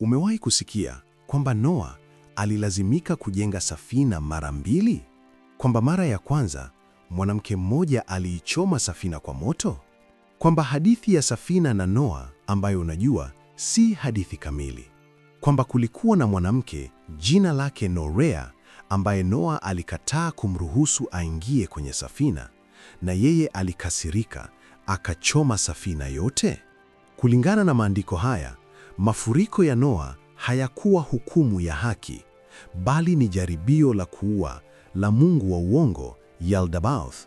Umewahi kusikia kwamba Noa alilazimika kujenga safina mara mbili? Kwamba mara ya kwanza mwanamke mmoja aliichoma safina kwa moto? Kwamba hadithi ya safina na Noa ambayo unajua si hadithi kamili. Kwamba kulikuwa na mwanamke jina lake Norea ambaye Noa alikataa kumruhusu aingie kwenye safina na yeye alikasirika akachoma safina yote. Kulingana na maandiko haya, mafuriko ya Noa hayakuwa hukumu ya haki, bali ni jaribio la kuua la mungu wa uongo Yaldabaoth,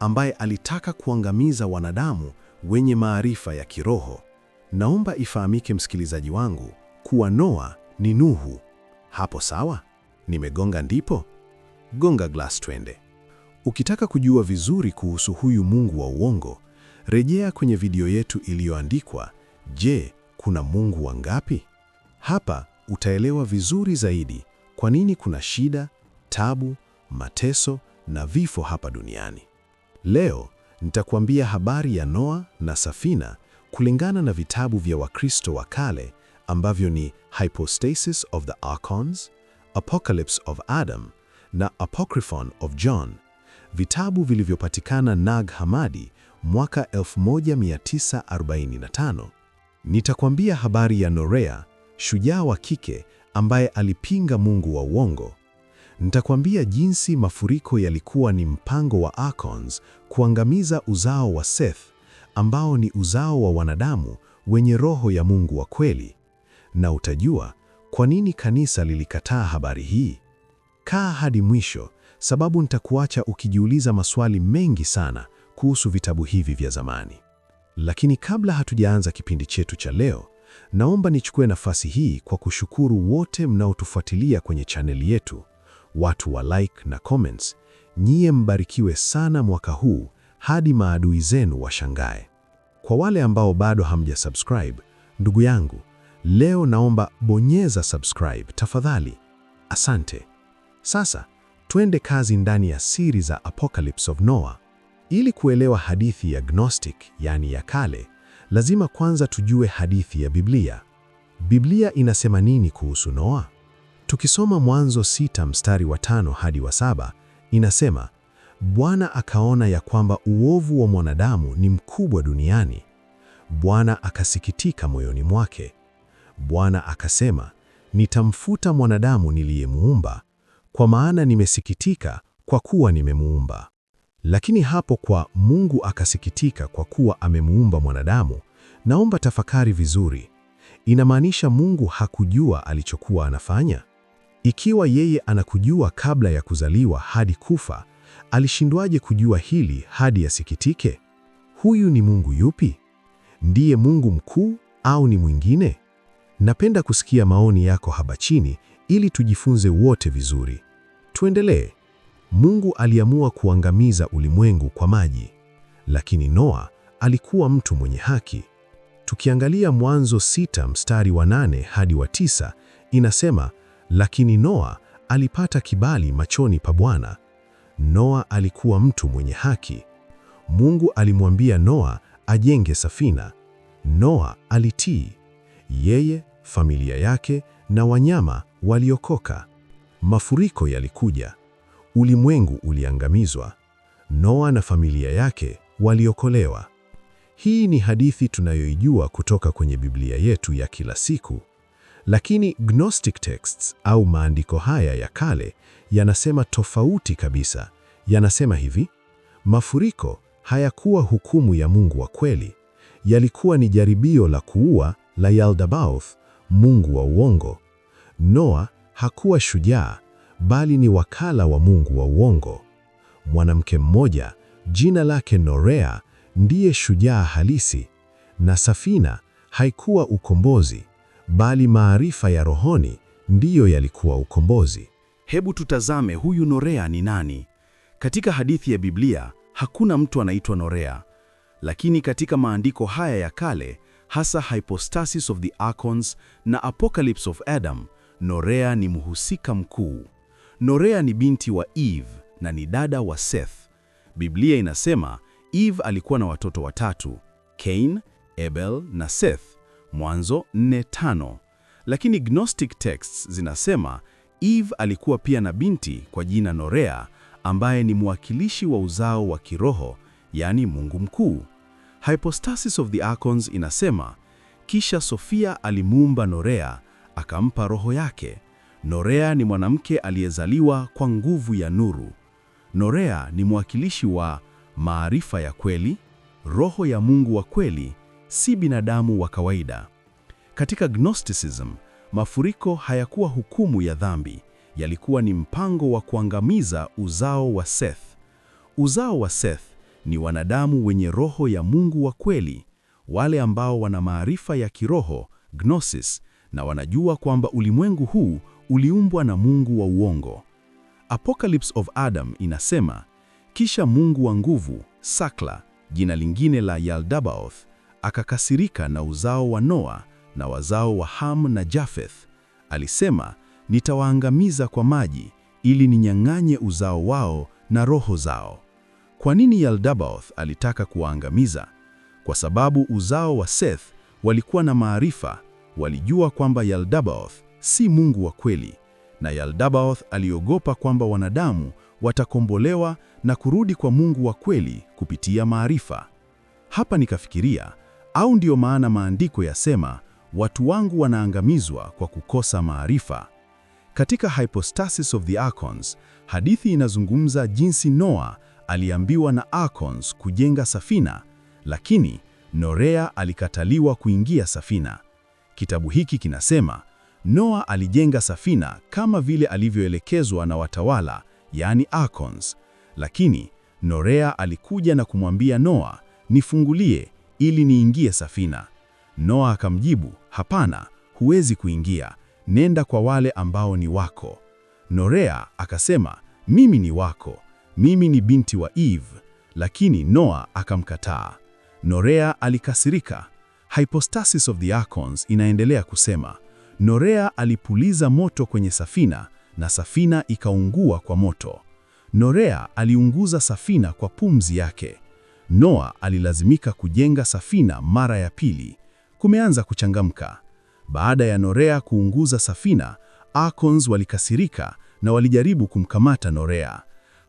ambaye alitaka kuangamiza wanadamu wenye maarifa ya kiroho. Naomba ifahamike msikilizaji wangu kuwa Noa ni Nuhu. Hapo sawa? Nimegonga ndipo? Gonga glass twende. Ukitaka kujua vizuri kuhusu huyu mungu wa uongo, rejea kwenye video yetu iliyoandikwa Je, kuna mungu wangapi? Hapa utaelewa vizuri zaidi kwa nini kuna shida, tabu, mateso na vifo hapa duniani. Leo nitakuambia habari ya Noa na safina kulingana na vitabu vya Wakristo wa kale ambavyo ni Hypostasis of the Archons, Apocalypse of Adam na Apocryphon of John, vitabu vilivyopatikana Nag Hammadi mwaka 1945. Nitakwambia habari ya Norea, shujaa wa kike ambaye alipinga mungu wa uongo. Nitakwambia jinsi mafuriko yalikuwa ni mpango wa Archons kuangamiza uzao wa Seth, ambao ni uzao wa wanadamu wenye roho ya Mungu wa kweli. Na utajua kwa nini kanisa lilikataa habari hii. Kaa hadi mwisho, sababu nitakuacha ukijiuliza maswali mengi sana kuhusu vitabu hivi vya zamani. Lakini kabla hatujaanza kipindi chetu cha leo, naomba nichukue nafasi hii kwa kushukuru wote mnaotufuatilia kwenye chaneli yetu, watu wa like na comments. Nyie mbarikiwe sana mwaka huu hadi maadui zenu washangae. Kwa wale ambao bado hamjasubscribe, ndugu yangu, leo naomba bonyeza subscribe tafadhali. Asante. Sasa twende kazi ndani ya siri za Apocalypse of Noah. Ili kuelewa hadithi ya Gnostic, yani ya kale, lazima kwanza tujue hadithi ya Biblia. Biblia inasema nini kuhusu Noa? Tukisoma Mwanzo 6 mstari wa 5 hadi wa 7, inasema, Bwana akaona ya kwamba uovu wa mwanadamu ni mkubwa duniani. Bwana akasikitika moyoni mwake. Bwana akasema, nitamfuta mwanadamu niliyemuumba, kwa maana nimesikitika kwa kuwa nimemuumba. Lakini hapo kwa Mungu akasikitika kwa kuwa amemuumba mwanadamu, naomba tafakari vizuri. Inamaanisha Mungu hakujua alichokuwa anafanya? Ikiwa yeye anakujua kabla ya kuzaliwa hadi kufa, alishindwaje kujua hili hadi asikitike? Huyu ni Mungu yupi? Ndiye Mungu mkuu au ni mwingine? Napenda kusikia maoni yako hapa chini ili tujifunze wote vizuri. Tuendelee. Mungu aliamua kuangamiza ulimwengu kwa maji, lakini Noa alikuwa mtu mwenye haki. Tukiangalia Mwanzo 6 mstari wa 8 hadi wa 9, inasema, lakini Noa alipata kibali machoni pa Bwana. Noa alikuwa mtu mwenye haki. Mungu alimwambia Noa ajenge safina. Noa alitii. Yeye, familia yake na wanyama waliokoka. Mafuriko yalikuja. Ulimwengu uliangamizwa. Noa na familia yake waliokolewa. Hii ni hadithi tunayoijua kutoka kwenye Biblia yetu ya kila siku. Lakini Gnostic texts au maandiko haya ya kale yanasema tofauti kabisa. Yanasema hivi: mafuriko hayakuwa hukumu ya Mungu wa kweli. Yalikuwa ni jaribio la kuua la Yaldabaoth, mungu wa uongo. Noa hakuwa shujaa, bali ni wakala wa mungu wa uongo. Mwanamke mmoja jina lake Norea ndiye shujaa halisi, na safina haikuwa ukombozi, bali maarifa ya rohoni ndiyo yalikuwa ukombozi. Hebu tutazame huyu Norea ni nani. Katika hadithi ya Biblia hakuna mtu anaitwa Norea, lakini katika maandiko haya ya kale, hasa Hypostasis of the Archons na Apocalypse of Adam, Norea ni mhusika mkuu. Norea ni binti wa Eve na ni dada wa Seth. Biblia inasema Eve alikuwa na watoto watatu, Cain, Abel na Seth, Mwanzo 4:5. Lakini Gnostic texts zinasema Eve alikuwa pia na binti kwa jina Norea, ambaye ni mwakilishi wa uzao wa kiroho, yaani Mungu mkuu. Hypostasis of the Archons inasema, kisha Sofia alimuumba Norea, akampa roho yake. Norea ni mwanamke aliyezaliwa kwa nguvu ya nuru. Norea ni mwakilishi wa maarifa ya kweli, roho ya Mungu wa kweli, si binadamu wa kawaida. Katika Gnosticism, mafuriko hayakuwa hukumu ya dhambi, yalikuwa ni mpango wa kuangamiza uzao wa Seth. Uzao wa Seth ni wanadamu wenye roho ya Mungu wa kweli, wale ambao wana maarifa ya kiroho, gnosis, na wanajua kwamba ulimwengu huu uliumbwa na Mungu wa uongo. Apocalypse of Adam inasema, kisha Mungu wa nguvu, Sakla, jina lingine la Yaldabaoth, akakasirika na uzao wa Noa na wazao wa Ham na Jafeth. Alisema, nitawaangamiza kwa maji ili ninyang'anye uzao wao na roho zao. Kwa nini Yaldabaoth alitaka kuwaangamiza? Kwa sababu uzao wa Seth walikuwa na maarifa, walijua kwamba Yaldabaoth si Mungu wa kweli, na Yaldabaoth aliogopa kwamba wanadamu watakombolewa na kurudi kwa Mungu wa kweli kupitia maarifa. Hapa nikafikiria, au ndiyo maana maandiko yasema, watu wangu wanaangamizwa kwa kukosa maarifa. Katika Hypostasis of the Archons, hadithi inazungumza jinsi Noa aliambiwa na Archons kujenga safina, lakini Norea alikataliwa kuingia safina. Kitabu hiki kinasema, Noa alijenga safina kama vile alivyoelekezwa na watawala, yaani Archons, lakini Norea alikuja na kumwambia Noa, nifungulie ili niingie safina. Noa akamjibu, hapana, huwezi kuingia, nenda kwa wale ambao ni wako. Norea akasema, mimi ni wako, mimi ni binti wa Eve, lakini Noa akamkataa. Norea alikasirika. Hypostasis of the Archons inaendelea kusema, Norea alipuliza moto kwenye safina na safina ikaungua kwa moto. Norea aliunguza safina kwa pumzi yake. Noa alilazimika kujenga safina mara ya pili. Kumeanza kuchangamka. Baada ya Norea kuunguza safina, Archons walikasirika na walijaribu kumkamata Norea.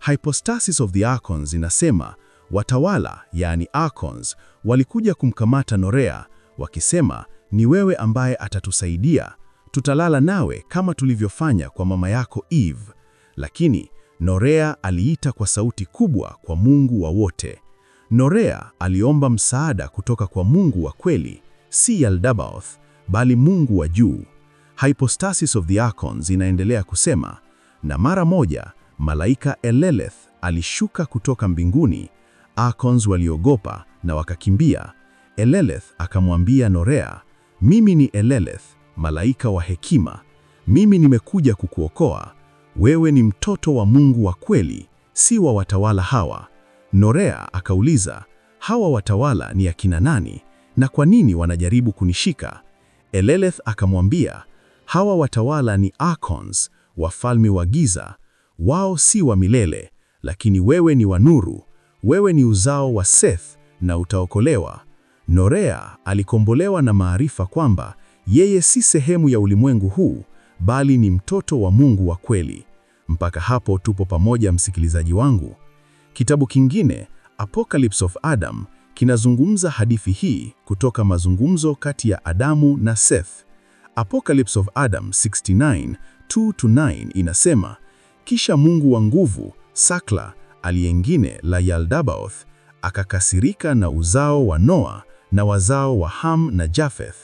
Hypostasis of the Archons inasema, watawala, yaani Archons, walikuja kumkamata Norea, wakisema, ni wewe ambaye atatusaidia. Tutalala nawe kama tulivyofanya kwa mama yako Eve. Lakini Norea aliita kwa sauti kubwa kwa Mungu wa wote. Norea aliomba msaada kutoka kwa Mungu wa kweli, si Yaldabaoth, bali Mungu wa juu. Hypostasis of the Archons inaendelea kusema, na mara moja malaika Eleleth alishuka kutoka mbinguni. Archons waliogopa na wakakimbia. Eleleth akamwambia Norea, mimi ni Eleleth, malaika wa hekima. Mimi nimekuja kukuokoa. Wewe ni mtoto wa Mungu wa kweli, si wa watawala hawa. Norea akauliza, hawa watawala ni akina nani, na kwa nini wanajaribu kunishika? Eleleth akamwambia, hawa watawala ni Archons, wafalme wa giza. Wao si wa milele, lakini wewe ni wa nuru. Wewe ni uzao wa Seth na utaokolewa. Norea alikombolewa na maarifa kwamba yeye si sehemu ya ulimwengu huu, bali ni mtoto wa Mungu wa kweli. Mpaka hapo tupo pamoja, msikilizaji wangu. Kitabu kingine, Apocalypse of Adam, kinazungumza hadithi hii kutoka mazungumzo kati ya Adamu na Seth. Apocalypse of Adam 69:2-9 inasema, kisha Mungu wa nguvu, Sakla, aliyengine la Yaldabaoth, akakasirika na uzao wa Noa na wazao wa Ham na Jafeth.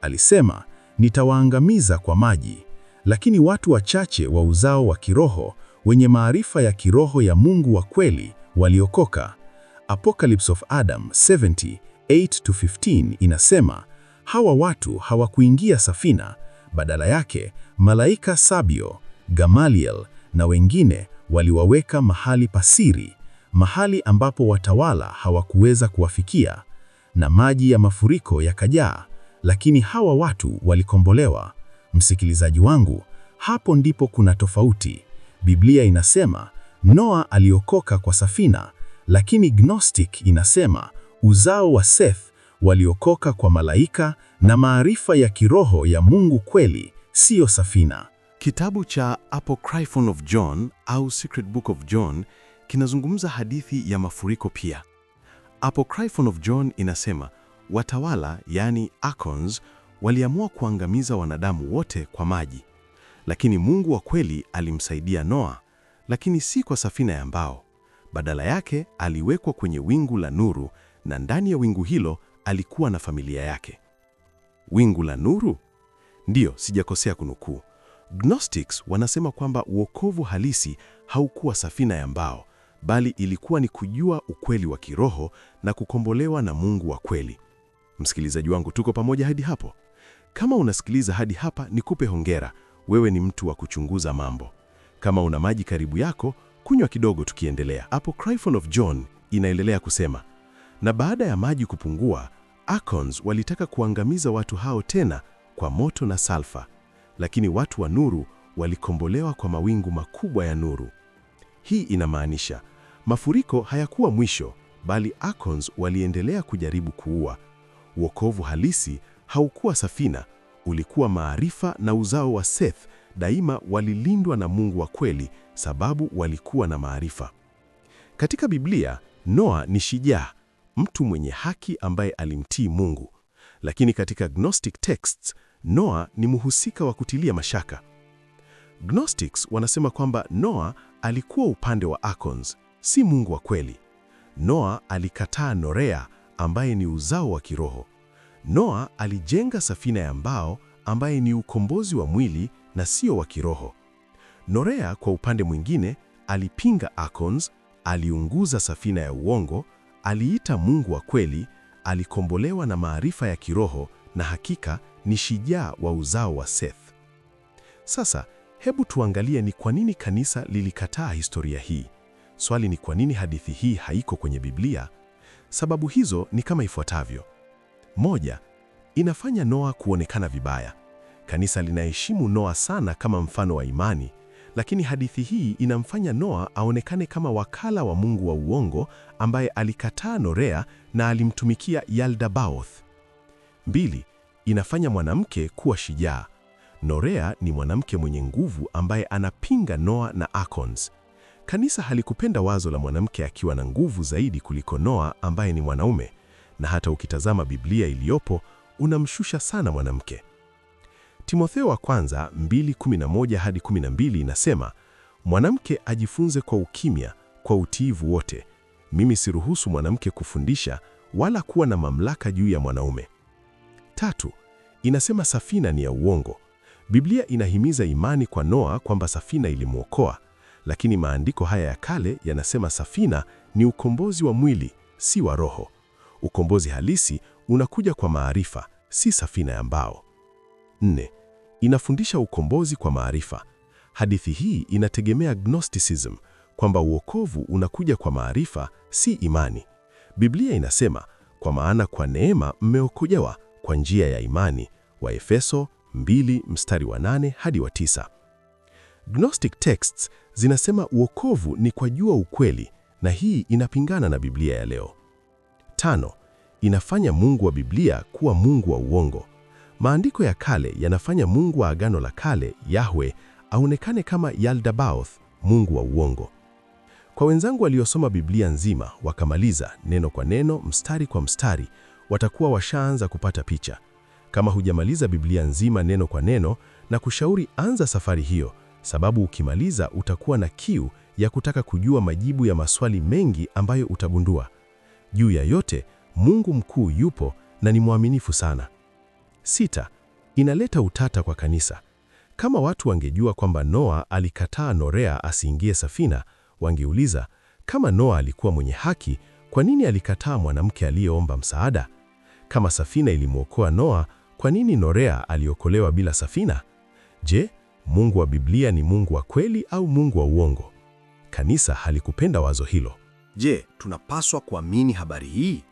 Alisema, nitawaangamiza kwa maji. Lakini watu wachache wa uzao wa kiroho, wenye maarifa ya kiroho ya Mungu wa kweli, waliokoka. Apocalypse of Adam 70:8-15 inasema, hawa watu hawakuingia safina, badala yake malaika Sabio, Gamaliel na wengine waliwaweka mahali pasiri, mahali ambapo watawala hawakuweza kuwafikia, na maji ya mafuriko yakajaa, lakini hawa watu walikombolewa. Msikilizaji wangu, hapo ndipo kuna tofauti. Biblia inasema Noa aliokoka kwa safina, lakini Gnostic inasema uzao wa Seth waliokoka kwa malaika na maarifa ya kiroho ya Mungu kweli, siyo safina. Kitabu cha Apocryphon of John au Secret Book of John kinazungumza hadithi ya mafuriko pia. Apocryphon of John inasema watawala, yani archons, waliamua kuangamiza wanadamu wote kwa maji. Lakini Mungu wa kweli alimsaidia Noa, lakini si kwa safina ya mbao. Badala yake aliwekwa kwenye wingu la nuru, na ndani ya wingu hilo alikuwa na familia yake. Wingu la nuru? Ndiyo, sijakosea kunukuu. Gnostics wanasema kwamba wokovu halisi haukuwa safina ya mbao, bali ilikuwa ni kujua ukweli wa kiroho na kukombolewa na Mungu wa kweli. Msikilizaji wangu, tuko pamoja hadi hapo? Kama unasikiliza hadi hapa, nikupe hongera. Wewe ni mtu wa kuchunguza mambo. Kama una maji karibu yako, kunywa kidogo tukiendelea. Apocryphon of John inaendelea kusema, na baada ya maji kupungua, archons walitaka kuangamiza watu hao tena kwa moto na salfa, lakini watu wa nuru walikombolewa kwa mawingu makubwa ya nuru. Hii inamaanisha mafuriko hayakuwa mwisho, bali archons waliendelea kujaribu kuua. Wokovu halisi haukuwa safina, ulikuwa maarifa, na uzao wa Seth daima walilindwa na Mungu wa kweli sababu walikuwa na maarifa. Katika Biblia, Noa ni shujaa, mtu mwenye haki ambaye alimtii Mungu. Lakini katika Gnostic texts, Noa ni mhusika wa kutilia mashaka. Gnostics wanasema kwamba Noa alikuwa upande wa archons, si Mungu wa kweli. Noa alikataa Norea ambaye ni uzao wa kiroho. Noa alijenga safina ya mbao ambaye ni ukombozi wa mwili na sio wa kiroho. Norea kwa upande mwingine alipinga archons, aliunguza safina ya uongo, aliita Mungu wa kweli, alikombolewa na maarifa ya kiroho, na hakika ni shujaa wa uzao wa Seth. Sasa hebu tuangalie ni kwa nini kanisa lilikataa historia hii. Swali ni kwa nini hadithi hii haiko kwenye Biblia? Sababu hizo ni kama ifuatavyo. Moja, inafanya Noa kuonekana vibaya. Kanisa linaheshimu Noa sana kama mfano wa imani, lakini hadithi hii inamfanya Noa aonekane kama wakala wa Mungu wa uongo ambaye alikataa Norea na alimtumikia Yaldabaoth. Mbili, inafanya mwanamke kuwa shujaa. Norea ni mwanamke mwenye nguvu ambaye anapinga Noa na archons. Kanisa halikupenda wazo la mwanamke akiwa na nguvu zaidi kuliko Noa ambaye ni mwanaume, na hata ukitazama Biblia iliyopo unamshusha sana mwanamke. Timotheo wa kwanza 2:11 hadi 12 inasema, mwanamke ajifunze kwa ukimya, kwa utiivu wote. Mimi siruhusu mwanamke kufundisha wala kuwa na mamlaka juu ya mwanaume. Tatu, inasema safina ni ya uongo. Biblia inahimiza imani kwa Noa kwamba safina ilimwokoa, lakini maandiko haya ya kale yanasema safina ni ukombozi wa mwili, si wa roho. Ukombozi halisi unakuja kwa maarifa, si safina ya mbao. 4. Inafundisha ukombozi kwa maarifa. Hadithi hii inategemea Gnosticism, kwamba uokovu unakuja kwa maarifa, si imani. Biblia inasema, kwa maana kwa neema mmeokolewa kwa njia ya imani, Waefeso 2:8 hadi 9. Gnostic texts zinasema uokovu ni kwa jua ukweli, na hii inapingana na Biblia ya leo. 5. Inafanya Mungu wa Biblia kuwa Mungu wa uongo. Maandiko ya kale yanafanya Mungu wa Agano la Kale, Yahwe, aonekane kama Yaldabaoth, Mungu wa uongo. Kwa wenzangu waliosoma Biblia nzima wakamaliza neno kwa neno, mstari kwa mstari, watakuwa washaanza kupata picha. Kama hujamaliza Biblia nzima neno kwa neno, na kushauri anza safari hiyo, sababu ukimaliza utakuwa na kiu ya kutaka kujua majibu ya maswali mengi ambayo utagundua. Juu ya yote, Mungu mkuu yupo na ni mwaminifu sana. 6. Inaleta utata kwa kanisa. Kama watu wangejua kwamba Noa alikataa Norea asiingie safina, wangeuliza, kama Noa alikuwa mwenye haki, kwa nini alikataa mwanamke aliyeomba msaada? Kama safina ilimwokoa Noa, kwa nini Norea aliokolewa bila safina? Je, Mungu wa Biblia ni Mungu wa kweli au Mungu wa uongo? Kanisa halikupenda wazo hilo. Je, tunapaswa kuamini habari hii?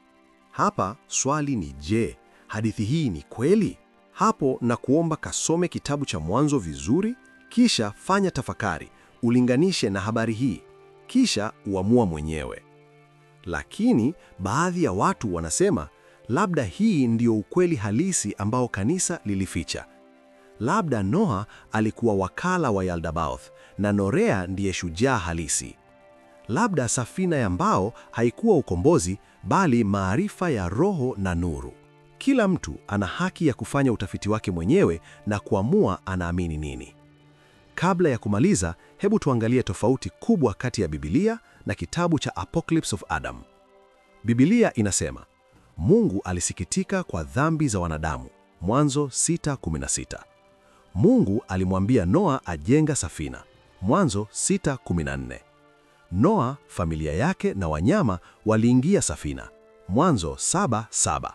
Hapa swali ni je, hadithi hii ni kweli? Hapo na kuomba kasome kitabu cha Mwanzo vizuri, kisha fanya tafakari, ulinganishe na habari hii, kisha uamua mwenyewe. Lakini baadhi ya watu wanasema Labda hii ndiyo ukweli halisi ambao kanisa lilificha. Labda Noa alikuwa wakala wa Yaldabaoth na Norea ndiye shujaa halisi. Labda safina ya mbao haikuwa ukombozi, bali maarifa ya roho na nuru. Kila mtu ana haki ya kufanya utafiti wake mwenyewe na kuamua anaamini nini. Kabla ya kumaliza, hebu tuangalie tofauti kubwa kati ya Biblia na kitabu cha Apocalypse of Adam. Biblia inasema, Mungu alisikitika kwa dhambi za wanadamu. Mwanzo 6:16. Mungu alimwambia Noa ajenga safina. Mwanzo 6:14. Noa, familia yake na wanyama waliingia safina. Mwanzo 7:7.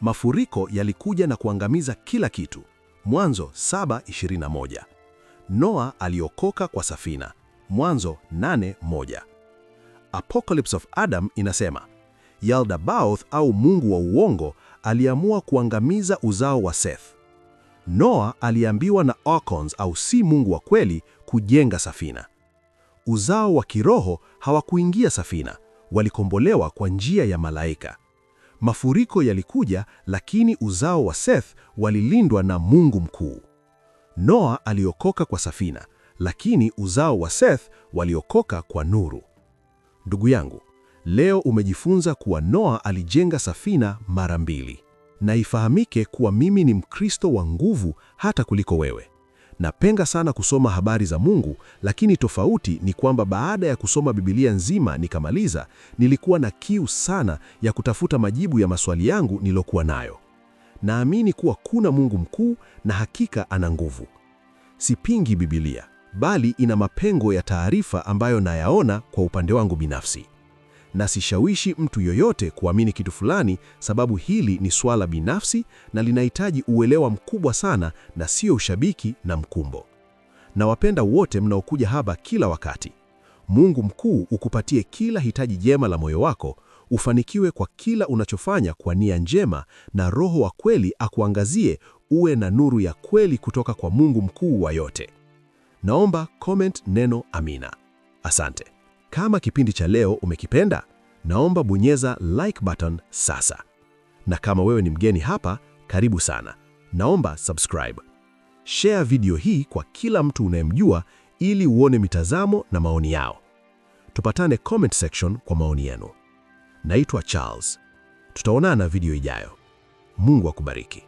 Mafuriko yalikuja na kuangamiza kila kitu. Mwanzo 7:21. Noa aliokoka kwa safina. Mwanzo 8:1. Apocalypse of Adam inasema, Yaldabaoth au mungu wa uongo aliamua kuangamiza uzao wa Seth. Noa aliambiwa na Archons au si mungu wa kweli kujenga safina. Uzao wa kiroho hawakuingia safina, walikombolewa kwa njia ya malaika. Mafuriko yalikuja, lakini uzao wa Seth walilindwa na Mungu mkuu. Noa aliokoka kwa safina, lakini uzao wa Seth waliokoka kwa nuru. Ndugu yangu, leo umejifunza kuwa Noa alijenga safina mara 2. Na ifahamike kuwa mimi ni Mkristo wa nguvu hata kuliko wewe. Napenda sana kusoma habari za Mungu, lakini tofauti ni kwamba baada ya kusoma Biblia nzima nikamaliza, nilikuwa na kiu sana ya kutafuta majibu ya maswali yangu nilokuwa nayo. Naamini kuwa kuna Mungu mkuu na hakika ana nguvu. Sipingi Biblia, bali ina mapengo ya taarifa ambayo nayaona kwa upande wangu binafsi. Na sishawishi mtu yoyote kuamini kitu fulani, sababu hili ni swala binafsi na linahitaji uelewa mkubwa sana na sio ushabiki na mkumbo. Nawapenda wote mnaokuja hapa kila wakati. Mungu mkuu ukupatie kila hitaji jema la moyo wako, ufanikiwe kwa kila unachofanya kwa nia njema, na Roho wa kweli akuangazie, uwe na nuru ya kweli kutoka kwa Mungu mkuu wa yote. Naomba comment neno amina. Asante. Kama kipindi cha leo umekipenda, naomba bonyeza like button sasa. Na kama wewe ni mgeni hapa, karibu sana. Naomba subscribe. Share video hii kwa kila mtu unayemjua ili uone mitazamo na maoni yao. Tupatane comment section kwa maoni yenu. Naitwa Charles. Tutaonana video ijayo. Mungu akubariki.